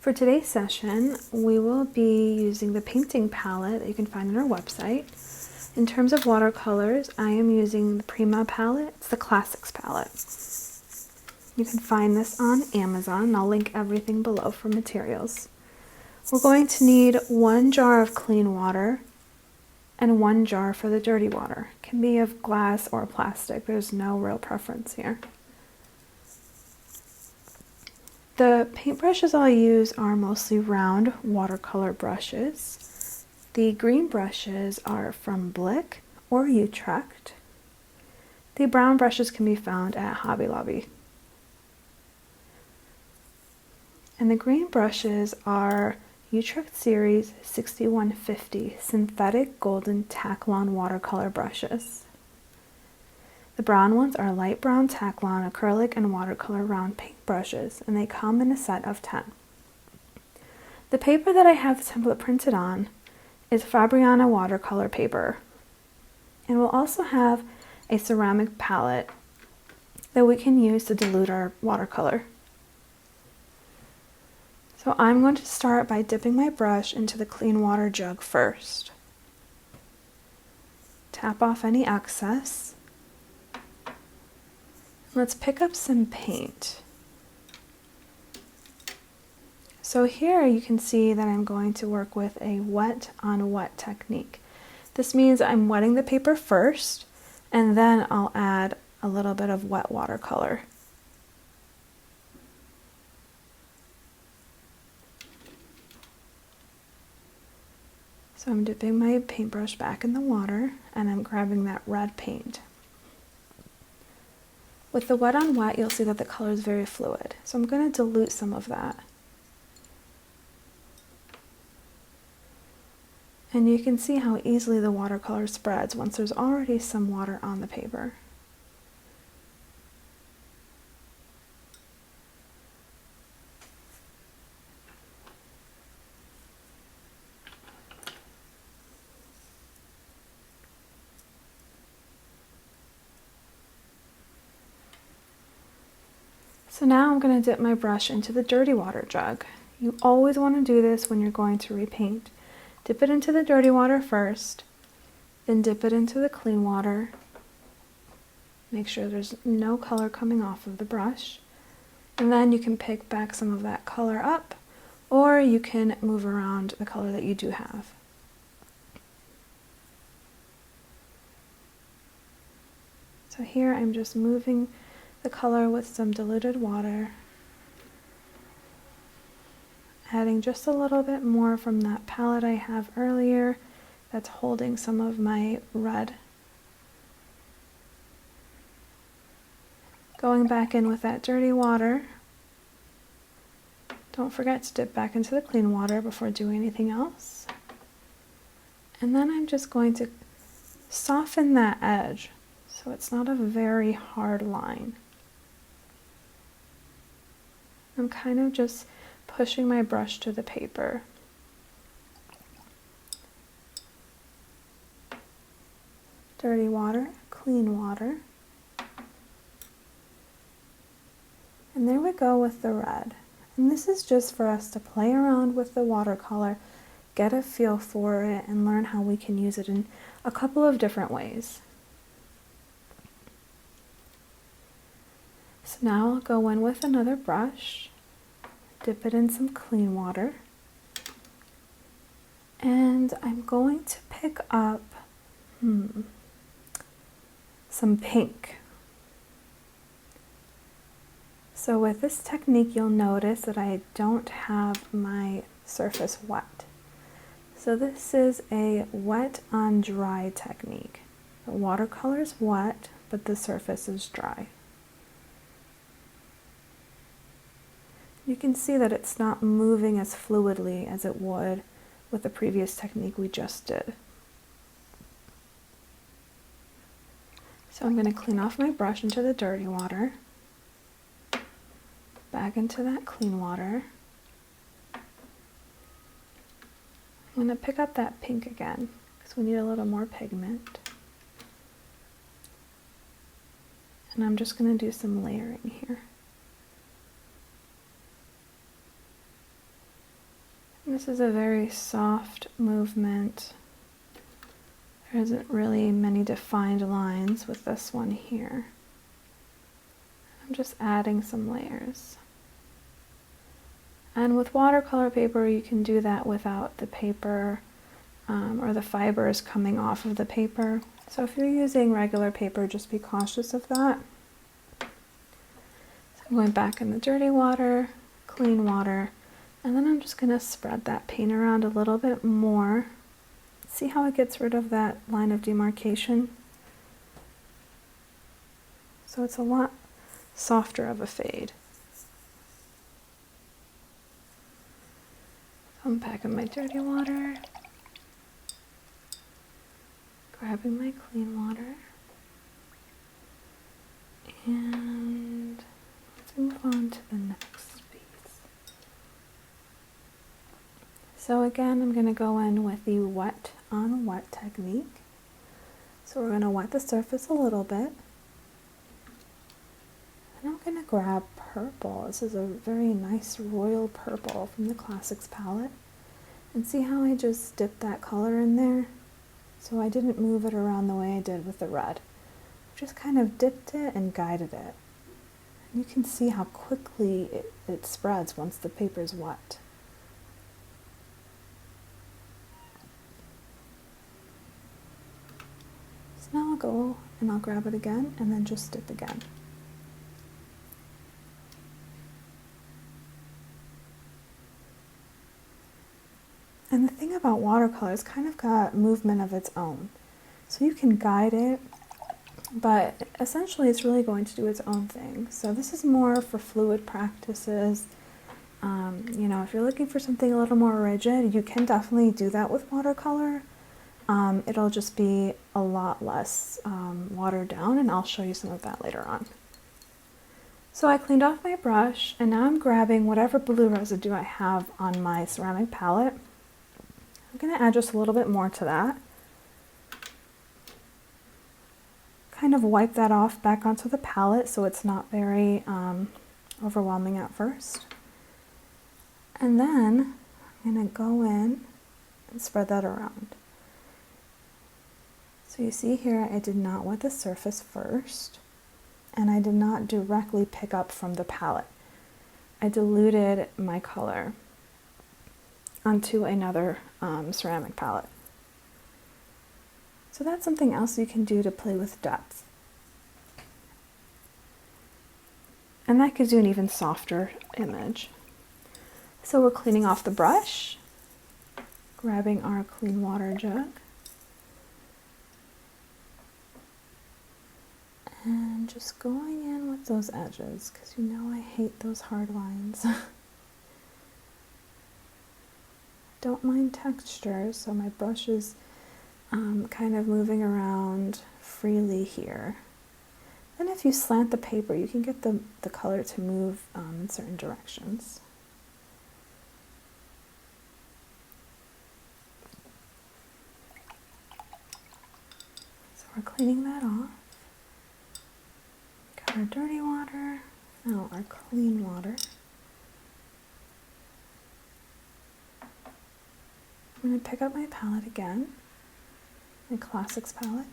For today's session, we will be using the painting palette that you can find on our website. In terms of watercolors, I am using the Prima palette. It's the Classics palette. You can find this on Amazon, and I'll link everything below for materials. We're going to need 1 jar of clean water and 1 jar for the dirty water. It can be of glass or plastic. There's no real preference here. The paintbrushes I'll use are mostly round watercolor brushes. The green brushes are from Blick or Utrecht. The brown brushes can be found at Hobby Lobby. And the green brushes are Utrecht Series 6150 Synthetic Golden Taklon Watercolor brushes. The brown ones are light brown Taklon acrylic and watercolor round paint brushes, and they come in a set of 10. The paper that I have the template printed on is Fabriano watercolor paper. And we'll also have a ceramic palette that we can use to dilute our watercolor. So I'm going to start by dipping my brush into the clean water jug first. Tap off any excess. Let's pick up some paint. So here you can see that I'm going to work with a wet on wet technique. This means I'm wetting the paper first, and then I'll add a little bit of wet watercolor. So I'm dipping my paintbrush back in the water, and I'm grabbing that red paint. With the wet on wet, you'll see that the color is very fluid. So I'm going to dilute some of that. And you can see how easily the watercolor spreads once there's already some water on the paper. So now I'm going to dip my brush into the dirty water jug. You always want to do this when you're going to repaint. Dip it into the dirty water first, then dip it into the clean water. Make sure there's no color coming off of the brush. And then you can pick back some of that color up, or you can move around the color that you do have. So here I'm just moving the color with some diluted water, adding just a little bit more from that palette I have earlier that's holding some of my red. Going back in with that dirty water. Don't forget to dip back into the clean water before doing anything else. And then I'm just going to soften that edge so it's not a very hard line. I'm kind of just pushing my brush to the paper. Dirty water, clean water. And there we go with the red. And this is just for us to play around with the watercolor, get a feel for it, and learn how we can use it in a couple of different ways. So now I'll go in with another brush, dip it in some clean water, and I'm going to pick up some pink. So with this technique, you'll notice that I don't have my surface wet. So this is a wet on dry technique. The watercolor is wet, but the surface is dry. You can see that it's not moving as fluidly as it would with the previous technique we just did. So I'm going to clean off my brush into the dirty water, back into that clean water. I'm going to pick up that pink again because we need a little more pigment. And I'm just going to do some layering here. This is a very soft movement. There isn't really many defined lines with this one here. I'm just adding some layers. And with watercolor paper, you can do that without the paper or the fibers coming off of the paper. So if you're using regular paper, just be cautious of that. So I'm going back in the dirty water, clean water, and then I'm just going to spread that paint around a little bit more. See how it gets rid of that line of demarcation? So it's a lot softer of a fade. So I'm back in my dirty water, grabbing my clean water, and let's move on to the next piece. So again, I'm going to go in with the wet on wet technique. So we're going to wet the surface a little bit. And I'm going to grab purple. This is a very nice royal purple from the Classics palette. And see how I just dipped that color in there? So I didn't move it around the way I did with the red. I just kind of dipped it and guided it. And you can see how quickly it spreads once the paper's wet. So now I'll go and I'll grab it again and then just dip again. And the thing about watercolor, it's kind of got movement of its own. So you can guide it, but essentially it's really going to do its own thing. So this is more for fluid practices. You know, if you're looking for something a little more rigid, you can definitely do that with watercolor. It'll just be a lot less watered down, and I'll show you some of that later on. So I cleaned off my brush, and now I'm grabbing whatever blue residue I have on my ceramic palette. I'm going to add just a little bit more to that. Kind of wipe that off back onto the palette so it's not very overwhelming at first. And then I'm going to go in and spread that around. So you see here I did not wet the surface first, and I did not directly pick up from the palette. I diluted my color onto another ceramic palette. So that's something else you can do to play with depth. And that gives you an even softer image. So we're cleaning off the brush, grabbing our clean water jug, and just going in with those edges, because you know I hate those hard lines. Don't mind texture, so my brush is kind of moving around freely here. Then if you slant the paper, you can get the color to move in certain directions. So we're cleaning that off. Got our dirty water, now our clean water. I'm going to pick up my palette again, my Classics palette.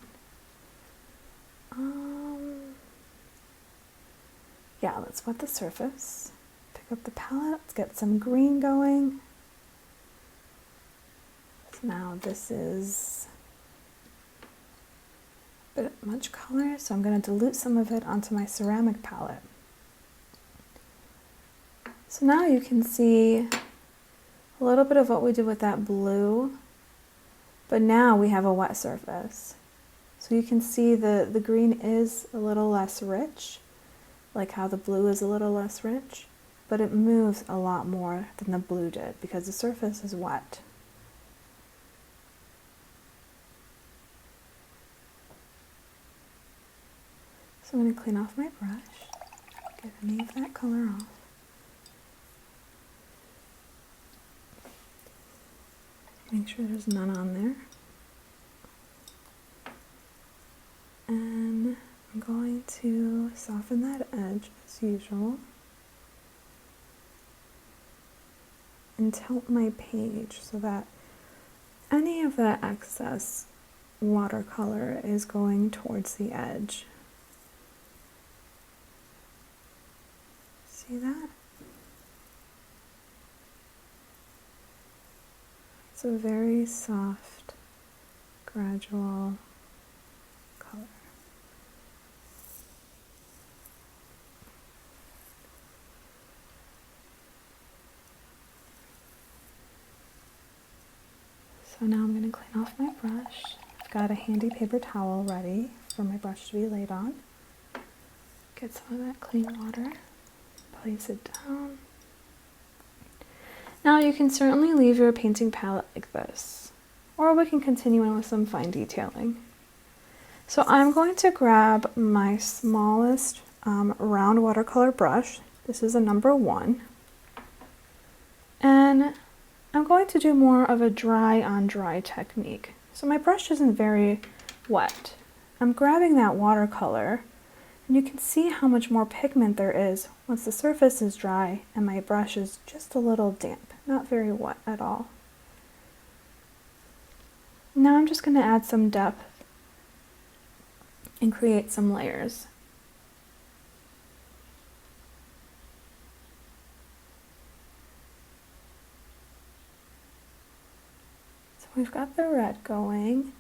Yeah, let's wet the surface. Pick up the palette, let's get some green going. So now this is a bit much color, so I'm going to dilute some of it onto my ceramic palette. So now you can see a little bit of what we did with that blue, but now we have a wet surface. So you can see the green is a little less rich, like how the blue is a little less rich, but it moves a lot more than the blue did because the surface is wet. So I'm going to clean off my brush, get any of that color off. Make sure there's none on there. And I'm going to soften that edge as usual. and tilt my page so that any of that excess watercolor is going towards the edge. See that? It's a very soft, gradual color. So now I'm going to clean off my brush. I've got a handy paper towel ready for my brush to be laid on. Get some of that clean water, place it down. Now you can certainly leave your painting palette like this, or we can continue on with some fine detailing. So I'm going to grab my smallest round watercolor brush. This is a number 1. And I'm going to do more of a dry on dry technique. So my brush isn't very wet. I'm grabbing that watercolor, and you can see how much more pigment there is once the surface is dry and my brush is just a little damp, not very wet at all. Now I'm just going to add some depth and create some layers. So we've got the red going,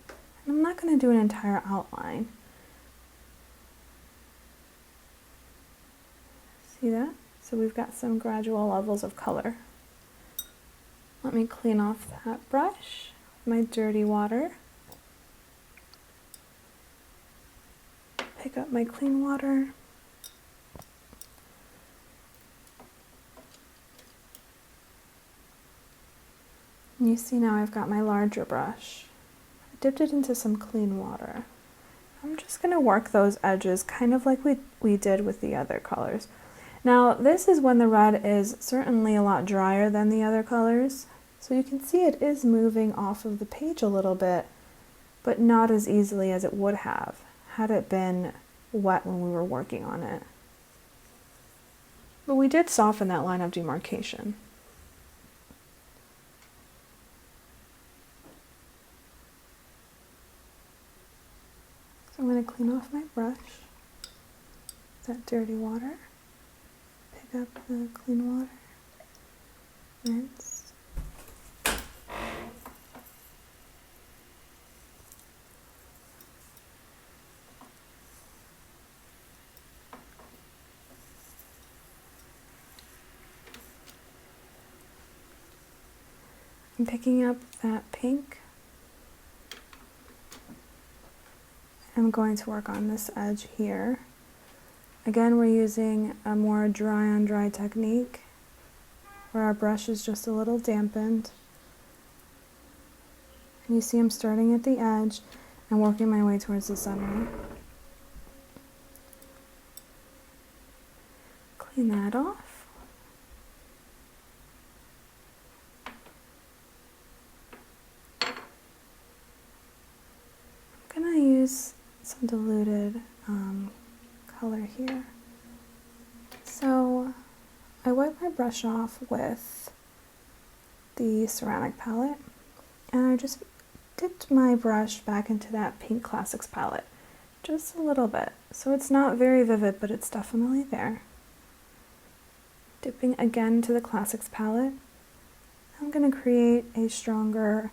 and I'm not going to do an entire outline. See that? So we've got some gradual levels of color. Let me clean off that brush with my dirty water. Pick up my clean water. And you see now I've got my larger brush. I dipped it into some clean water. I'm just going to work those edges kind of like we did with the other colors. Now this is when the red is certainly a lot drier than the other colors. So you can see it is moving off of the page a little bit, but not as easily as it would have had it been wet when we were working on it. But we did soften that line of demarcation. So I'm going to clean off my brush, that dirty water, pick up the clean water, rinse. I'm picking up that pink. I'm going to work on this edge here. Again, we're using a more dry on dry technique where our brush is just a little dampened. And you see I'm starting at the edge and working my way towards the center. Clean that off. I'm going to use some diluted color here. So I wipe my brush off with the ceramic palette, and I just dipped my brush back into that Pink Classics palette, just a little bit. So it's not very vivid, but it's definitely there. Dipping again to the Classics palette, I'm going to create a stronger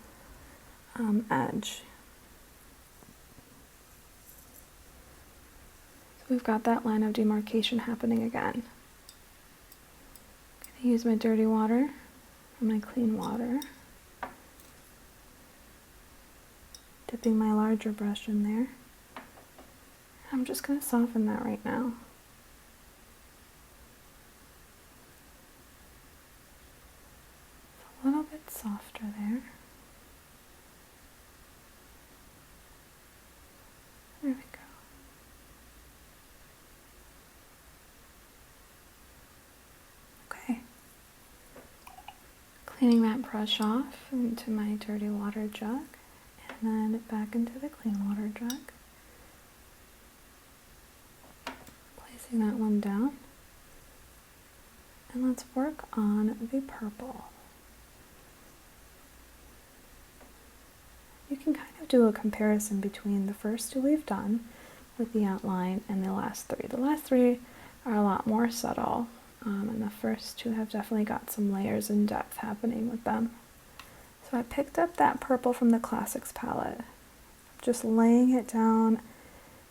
edge. We've got that line of demarcation happening again. I'm going to use my dirty water and my clean water. Dipping my larger brush in there. I'm just going to soften that right now. It's a little bit softer there. There we go. Cleaning that brush off into my dirty water jug, and then back into the clean water jug. Placing that one down. And let's work on the purple. You can kind of do a comparison between the first two we've done with the outline and the last three. The last three are a lot more subtle, and the first two have definitely got some layers and depth happening with them. So I picked up that purple from the Classics palette, just laying it down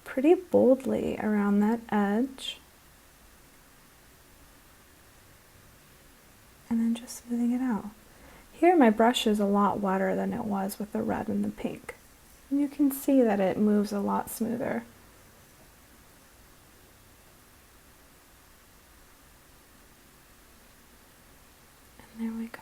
pretty boldly around that edge, and then just smoothing it out. Here my brush is a lot wetter than it was with the red and the pink. And you can see that it moves a lot smoother. And there we go.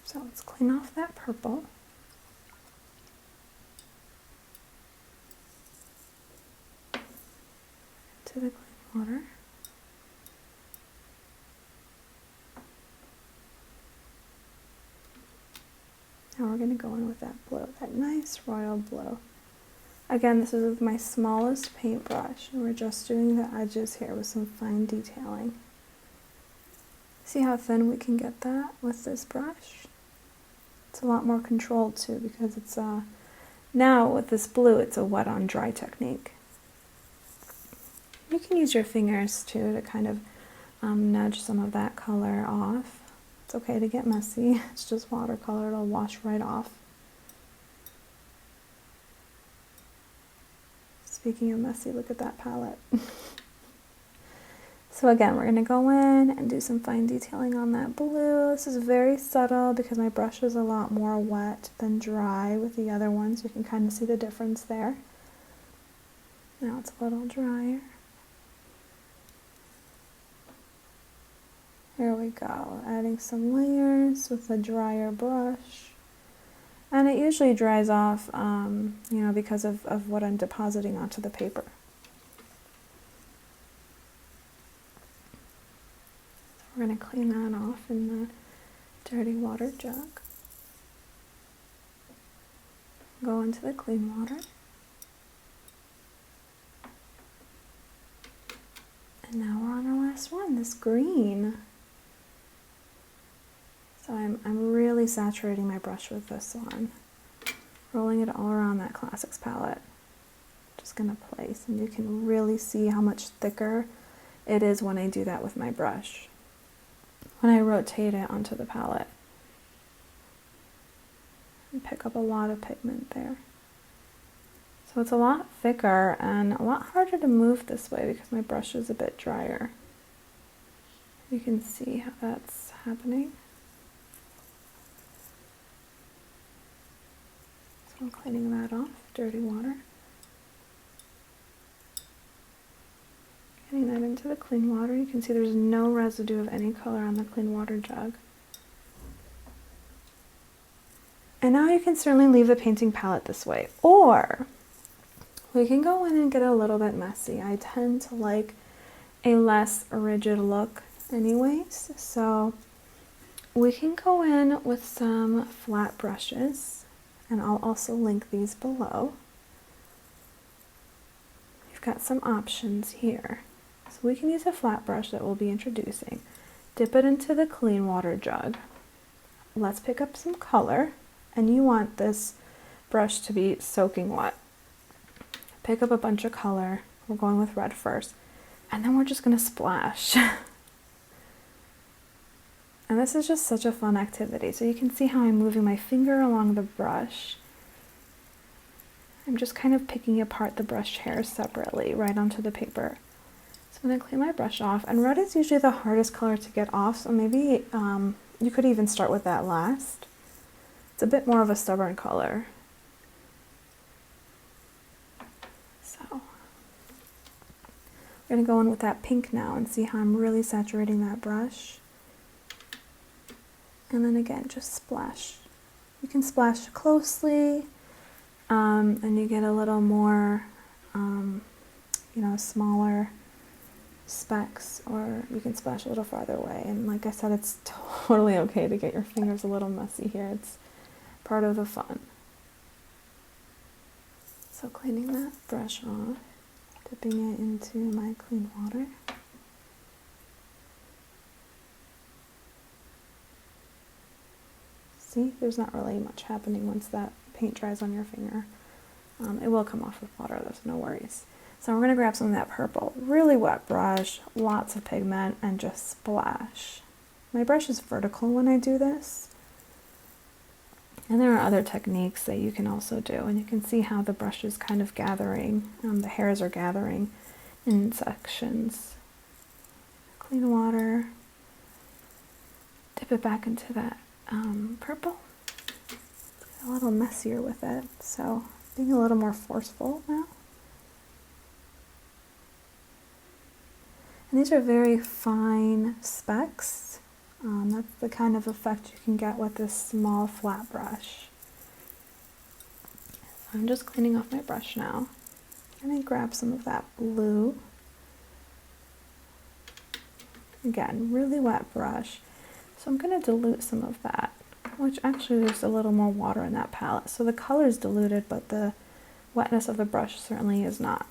So let's clean off that purple. To the clean water. Now we're going to go in with that blue, that nice royal blue. Again, this is with my smallest paintbrush, and we're just doing the edges here with some fine detailing. See how thin we can get that with this brush? It's a lot more controlled too, because it's now with this blue, it's a wet on dry technique. You can use your fingers too to kind of nudge some of that color off. It's okay to get messy. It's just watercolor, it'll wash right off. Speaking of messy, look at that palette. So again, we're going to go in and do some fine detailing on that blue. This is very subtle because my brush is a lot more wet than dry with the other ones. You can kind of see the difference there. Now it's a little drier. Here we go, adding some layers with a drier brush. And it usually dries off, you know, because of what I'm depositing onto the paper. So we're going to clean that off in the dirty water jug. Go into the clean water. And now we're on our last one, this green. So I'm really saturating my brush with this one, rolling it all around that Classics palette. Just going to place, and you can really see how much thicker it is when I do that with my brush, when I rotate it onto the palette. And pick up a lot of pigment there. So it's a lot thicker and a lot harder to move this way because my brush is a bit drier. You can see how that's happening. So I'm cleaning that off, dirty water. Getting that into the clean water. You can see there's no residue of any color on the clean water jug. And now you can certainly leave the painting palette this way, or we can go in and get a little bit messy. I tend to like a less rigid look anyways, so we can go in with some flat brushes, and I'll also link these below. We've got some options here. So we can use a flat brush that we'll be introducing. Dip it into the clean water jug. Let's pick up some color, and you want this brush to be soaking wet. Pick up a bunch of color. We're going with red first, and then we're just going to splash. And this is just such a fun activity. So you can see how I'm moving my finger along the brush. I'm just kind of picking apart the brush hairs separately right onto the paper. So I'm going to clean my brush off, and red is usually the hardest color to get off, so maybe you could even start with that last. It's a bit more of a stubborn color. So we're going to go in with that pink now and see how I'm really saturating that brush. And then again, just splash. You can splash closely, and you get a little more, you know, smaller specks, or you can splash a little farther away. And like I said, it's totally okay to get your fingers a little messy here. It's part of the fun. So cleaning that brush off, dipping it into my clean water. See, there's not really much happening once that paint dries on your finger. It will come off with water, there's no worries. So we're going to grab some of that purple, really wet brush, lots of pigment, and just splash. My brush is vertical when I do this. And there are other techniques that you can also do, and you can see how the brush is kind of gathering, the hairs are gathering in sections. Clean water, dip it back into that purple. A little messier with it, so being a little more forceful now. And these are very fine specks. That's the kind of effect you can get with this small flat brush. So I'm just cleaning off my brush now. And then grab some of that blue. Again, really wet brush. So I'm going to dilute some of that, which actually there's a little more water in that palette. So the color is diluted, but the wetness of the brush certainly is not.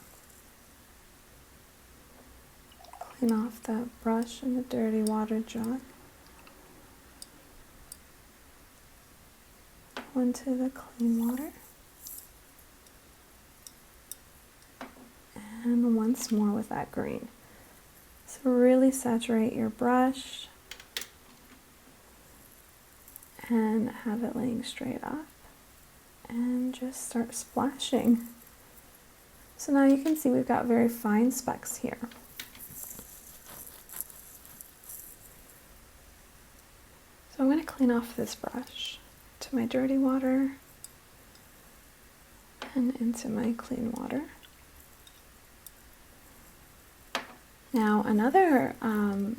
Clean off that brush in the dirty water jug. Go into the clean water. And once more with that green. So really saturate your brush and have it laying straight up. And just start splashing. So now you can see we've got very fine specks here. So I'm going to clean off this brush to my dirty water and into my clean water. Now another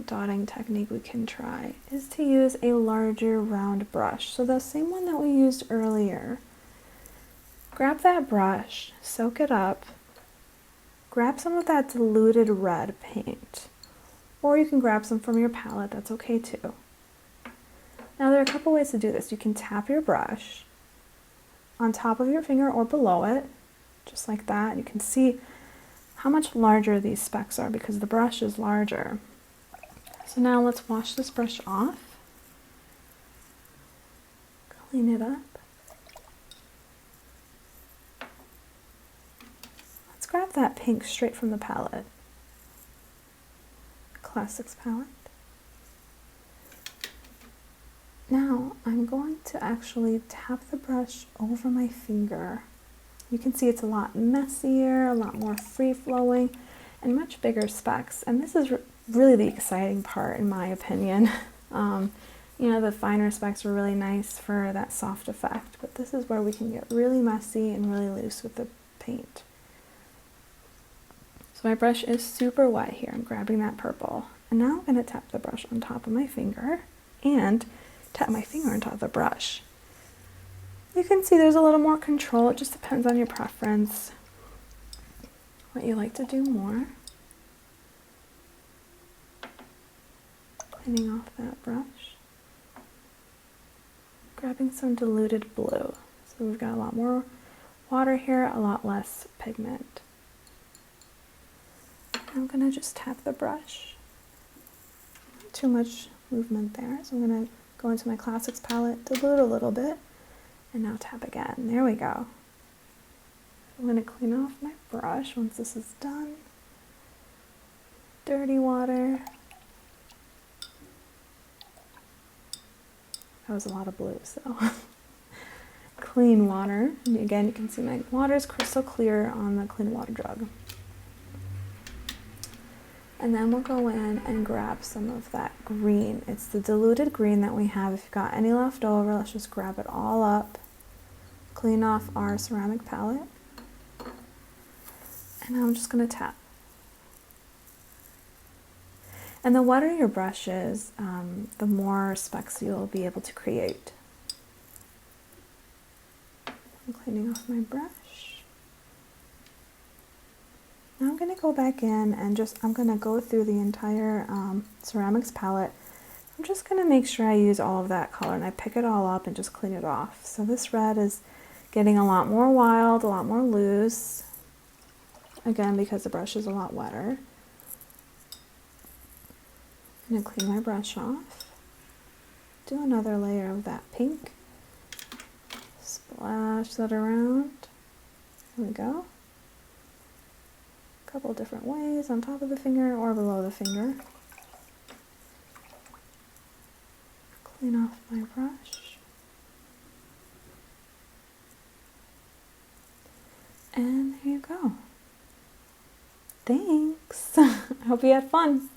dotting technique we can try is to use a larger round brush. So the same one that we used earlier. Grab that brush, soak it up, grab some of that diluted red paint, or you can grab some from your palette, that's okay too. Now there are a couple ways to do this. You can tap your brush on top of your finger or below it, just like that. You can see how much larger these specks are because the brush is larger. So now let's wash this brush off, clean it up. Let's grab that pink straight from the palette, Classics palette. Now I'm going to actually tap the brush over my finger. You can see it's a lot messier, a lot more free-flowing, and much bigger specks. And this is really the exciting part in my opinion. You know, the finer specks are really nice for that soft effect, but this is where we can get really messy and really loose with the paint. So my brush is super wet here. I'm grabbing that purple. And now I'm going to tap the brush on top of my finger and tap my finger on top of the brush. You can see there's a little more control. It just depends on your preference, what you like to do more. Cleaning off that brush. Grabbing some diluted blue. So we've got a lot more water here, a lot less pigment. I'm going to just tap the brush. Not too much movement there, so I'm going to go into my Classics palette, dilute a little bit, and now tap again. There we go. I'm going to clean off my brush once this is done. Dirty water. That was a lot of blue, so. Clean water. And again, you can see my water is crystal clear on the clean water jug. And then we'll go in and grab some of that green. It's the diluted green that we have. If you've got any left over, let's just grab it all up. Clean off our ceramic palette. And now I'm just going to tap. And the wetter your brush is, the more specks you'll be able to create. I'm cleaning off my brush. Now I'm going to go back in and I'm going to go through the entire ceramics palette. I'm just going to make sure I use all of that color and I pick it all up and just clean it off. So this red is getting a lot more wild, a lot more loose. Again, because the brush is a lot wetter. I'm going to clean my brush off. Do another layer of that pink. massage that around. There we go. A couple different ways, on top of the finger or below the finger. Clean off my brush. And there you go. Thanks. I hope you had fun.